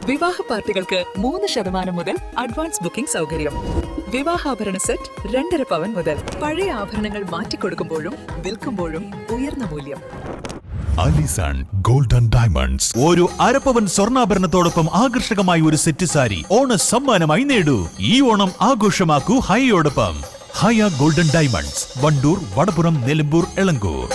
വിവാഹ പാർട്ടികൾക്ക് 3% മുതൽ അഡ്വാൻസ് ബുക്കിംഗ് സൗകര്യം. വിവാഹാഭരണ സെറ്റ് 2.5 പവൻ മുതൽ. പഴയ ആഭരണങ്ങൾ മാറ്റിക്കൊടുക്കുമ്പോഴും വിൽക്കുമ്പോഴും ഉയർന്ന മൂല്യം. Allison golden diamonds. ഒരു അരപ്പവൻ സ്വർണ്ണാഭരണത്തോടൊപ്പം ആകർഷകമായ ഒരു സെറ്റ് സാരി ഓണ സമ്മാനമായി നേടൂ. ഈ ഓണം ആഘോഷമാക്കൂ ഹൈയോടൊപ്പം. ഹയ ഗോൾഡൻ ഡയമണ്ട്സ്, വണ്ടൂർ, വടപുറം, നിലമ്പൂർ, എളങ്കൂർ.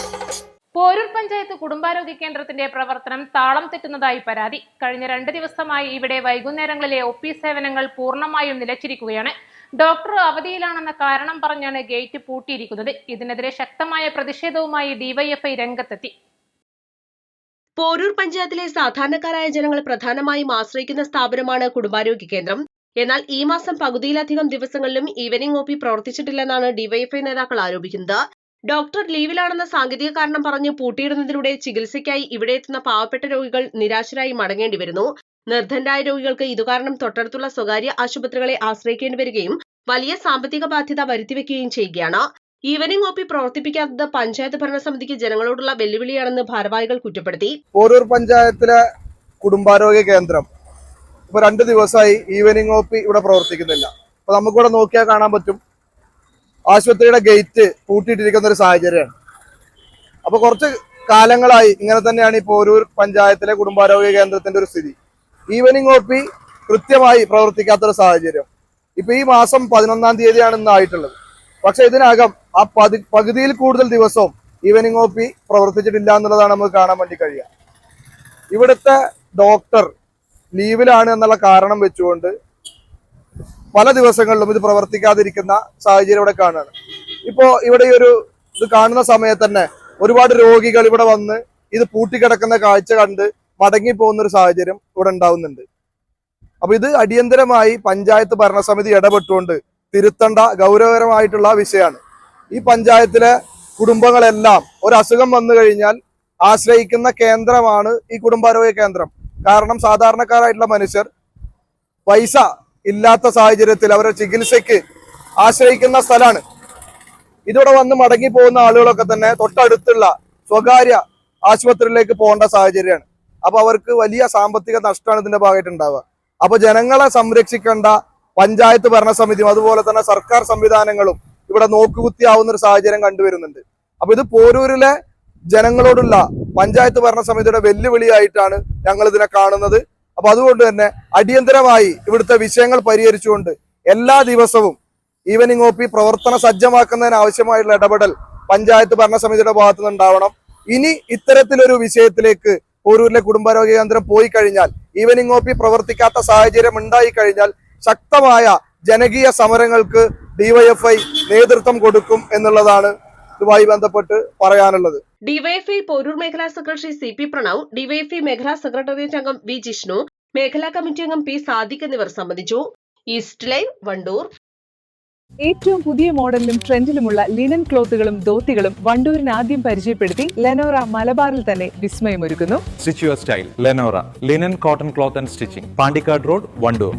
പോരൂർ പഞ്ചായത്ത് കുടുംബാരോഗ്യ കേന്ദ്രത്തിന്റെ പ്രവർത്തനം താളം തെറ്റുന്നതായി പരാതി. കഴിഞ്ഞ 2 ദിവസമായി ഇവിടെ വൈകുന്നേരങ്ങളിലെ OP സേവനങ്ങൾ പൂർണ്ണമായും നിലച്ചിരിക്കുകയാണ്. ഡോക്ടർ അവധിയിലാണെന്ന കാരണം പറഞ്ഞാണ് ഗേറ്റ് പൂട്ടിയിരിക്കുന്നത്. ഇതിനെതിരെ ശക്തമായ പ്രതിഷേധവുമായി DYFI രംഗത്തെത്തി. പോരൂർ പഞ്ചായത്തിലെ സാധാരണക്കാരായ ജനങ്ങൾ പ്രധാനമായും ആശ്രയിക്കുന്ന സ്ഥാപനമാണ് കുടുംബാരോഗ്യ കേന്ദ്രം. എന്നാൽ ഈ മാസം പകുതിയിലധികം ദിവസങ്ങളിലും ഈവനിംഗ് OP പ്രവർത്തിച്ചിട്ടില്ലെന്നാണ് DYFI നേതാക്കൾ ആരോപിക്കുന്നത്. ഡോക്ടർ ലീവിലാണെന്ന സാങ്കേതിക കാരണം പറഞ്ഞ് പൂട്ടിയിടുന്നതിലൂടെ ചികിത്സയ്ക്കായി ഇവിടെ എത്തുന്ന പാവപ്പെട്ട രോഗികൾ നിരാശരായി മടങ്ങേണ്ടി വരുന്നു. നിർധനരായ രോഗികൾക്ക് ഇതുകാരണം തൊട്ടടുത്തുള്ള സ്വകാര്യ ആശുപത്രികളെ ആശ്രയിക്കേണ്ടി വരികയും വലിയ സാമ്പത്തിക ബാധ്യത വരുത്തിവെക്കുകയും ചെയ്യുകയാണ്. ഈവനിംഗ് OP പ്രവർത്തിപ്പിക്കാത്തത് പഞ്ചായത്ത് ഭരണസമിതിക്ക് ജനങ്ങളോടുള്ള വെല്ലുവിളിയാണെന്ന് ഭാരവാഹികൾ കുറ്റപ്പെടുത്തി. പോരൂർ പഞ്ചായത്തിലെ കുടുംബാരോഗ്യ കേന്ദ്രം ഇപ്പൊ 2 ദിവസമായി ഈവനിംഗ് OP ഇവിടെ പ്രവർത്തിക്കുന്നില്ല. അപ്പൊ നമുക്കിവിടെ നോക്കിയാൽ കാണാൻ പറ്റും, ആശുപത്രിയുടെ ഗേറ്റ് പൂട്ടിയിട്ടിരിക്കുന്ന ഒരു സാഹചര്യമാണ്. അപ്പൊ കുറച്ച് കാലങ്ങളായി ഇങ്ങനെ തന്നെയാണ് ഈ പോരൂർ പഞ്ചായത്തിലെ കുടുംബാരോഗ്യ കേന്ദ്രത്തിന്റെ ഒരു സ്ഥിതി. ഈവനിംഗ് OP കൃത്യമായി പ്രവർത്തിക്കാത്തൊരു സാഹചര്യം. ഇപ്പൊ ഈ മാസം 11-ാം തീയതിയാണ് ഇന്ന് ആയിട്ടുള്ളത്. പക്ഷെ ഇതിനകം ആ പകുതിയിൽ കൂടുതൽ ദിവസവും ഈവനിംഗ് OP പ്രവർത്തിച്ചിട്ടില്ല എന്നുള്ളതാണ് നമുക്ക് കാണാൻ വേണ്ടി കഴിയുക. ഇവിടുത്തെ ഡോക്ടർ ലീവിലാണ് എന്നുള്ള കാരണം വെച്ചുകൊണ്ട് പല ദിവസങ്ങളിലും ഇത് പ്രവർത്തിക്കാതിരിക്കുന്ന സാഹചര്യം ഇവിടെ കാണുകയാണ്. ഇപ്പോ ഇവിടെ ഈ ഇത് കാണുന്ന സമയത്ത് തന്നെ ഒരുപാട് രോഗികൾ ഇവിടെ വന്ന് ഇത് പൂട്ടിക്കിടക്കുന്ന കാഴ്ച കണ്ട് മടങ്ങി പോകുന്ന ഒരു സാഹചര്യം ഇവിടെ ഉണ്ടാവുന്നുണ്ട്. അപ്പൊ ഇത് അടിയന്തരമായി പഞ്ചായത്ത് ഭരണസമിതി ഇടപെട്ടുകൊണ്ട് തിരുത്തേണ്ട ഗൗരവകരമായിട്ടുള്ള വിഷയമാണ്. ഈ പഞ്ചായത്തിലെ കുടുംബങ്ങളെല്ലാം ഒരു അസുഖം വന്നു കഴിഞ്ഞാൽ ആശ്രയിക്കുന്ന കേന്ദ്രമാണ് ഈ കുടുംബാരോഗ്യ കേന്ദ്രം. കാരണം സാധാരണക്കാരായിട്ടുള്ള മനുഷ്യർ പൈസ ഇല്ലാത്ത സാഹചര്യത്തിൽ അവരുടെ ചികിത്സയ്ക്ക് ആശ്രയിക്കുന്ന സ്ഥലമാണ്. ഇതിവിടെ വന്ന് മടങ്ങി പോകുന്ന ആളുകളൊക്കെ തന്നെ തൊട്ടടുത്തുള്ള സ്വകാര്യ ആശുപത്രിയിലേക്ക് പോകേണ്ട സാഹചര്യമാണ്. അപ്പൊ അവർക്ക് വലിയ സാമ്പത്തിക നഷ്ടമാണ് ഇതിന്റെ ഭാഗമായിട്ട് ഉണ്ടാവുക. അപ്പൊ ജനങ്ങളെ സംരക്ഷിക്കേണ്ട പഞ്ചായത്ത് ഭരണസമിതിയും അതുപോലെ തന്നെ സർക്കാർ സംവിധാനങ്ങളും ഇവിടെ നോക്കുകുത്തിയാവുന്ന ഒരു സാഹചര്യം കണ്ടുവരുന്നുണ്ട്. അപ്പൊ ഇത് പോരൂരിലെ ജനങ്ങളോടുള്ള പഞ്ചായത്ത് ഭരണസമിതിയുടെ വെല്ലുവിളിയായിട്ടാണ് ഞങ്ങൾ ഇതിനെ കാണുന്നത്. അപ്പൊ അതുകൊണ്ട് തന്നെ അടിയന്തരമായി ഇവിടുത്തെ വിഷയങ്ങൾ പരിഹരിച്ചുകൊണ്ട് എല്ലാ ദിവസവും ഈവനിംഗ് OP പ്രവർത്തന സജ്ജമാക്കുന്നതിന് ആവശ്യമായിട്ടുള്ള ഇടപെടൽ പഞ്ചായത്ത് ഭരണസമിതിയുടെ ഭാഗത്തു നിന്നുണ്ടാവണം. ഇനി ഇത്തരത്തിലൊരു വിഷയത്തിലേക്ക് പോരൂരിലെ കുടുംബാരോഗ്യ കേന്ദ്രം പോയി കഴിഞ്ഞാൽ, ഈവനിംഗ് OP പ്രവർത്തിക്കാത്ത സാഹചര്യം ഉണ്ടായി കഴിഞ്ഞാൽ ശക്തമായ ജനകീയ സമരങ്ങൾക്ക് DYFI നേതൃത്വം കൊടുക്കും എന്നുള്ളതാണ് ഇതുമായി ബന്ധപ്പെട്ട് പറയാനുള്ളത്. DYFI പോരൂർ മേഖലാ സെക്രട്ടറി CP പ്രണവ്, DYFI മേഖലാ സെക്രട്ടേറിയറ്റ് അംഗം V ജിഷ്ണു, മേഖലാ കമ്മിറ്റി അംഗം P സാദിഖ് എന്നിവർ സംബന്ധിച്ചു. East live, Wandoor. ഏറ്റവും പുതിയ മോഡലിലും ട്രെൻഡിലുമുള്ള ലിനൻ ക്ലോത്തുകളും ധോത്തികളും വണ്ടൂരിന് ആദ്യം പരിചയപ്പെടുത്തി ലെനോറ മലബാറിൽ തന്നെ വിസ്മയമൊരുക്കുന്നു. Stitch your style Lenora linen cotton cloth and stitching, Pandikkad road, Wandoor.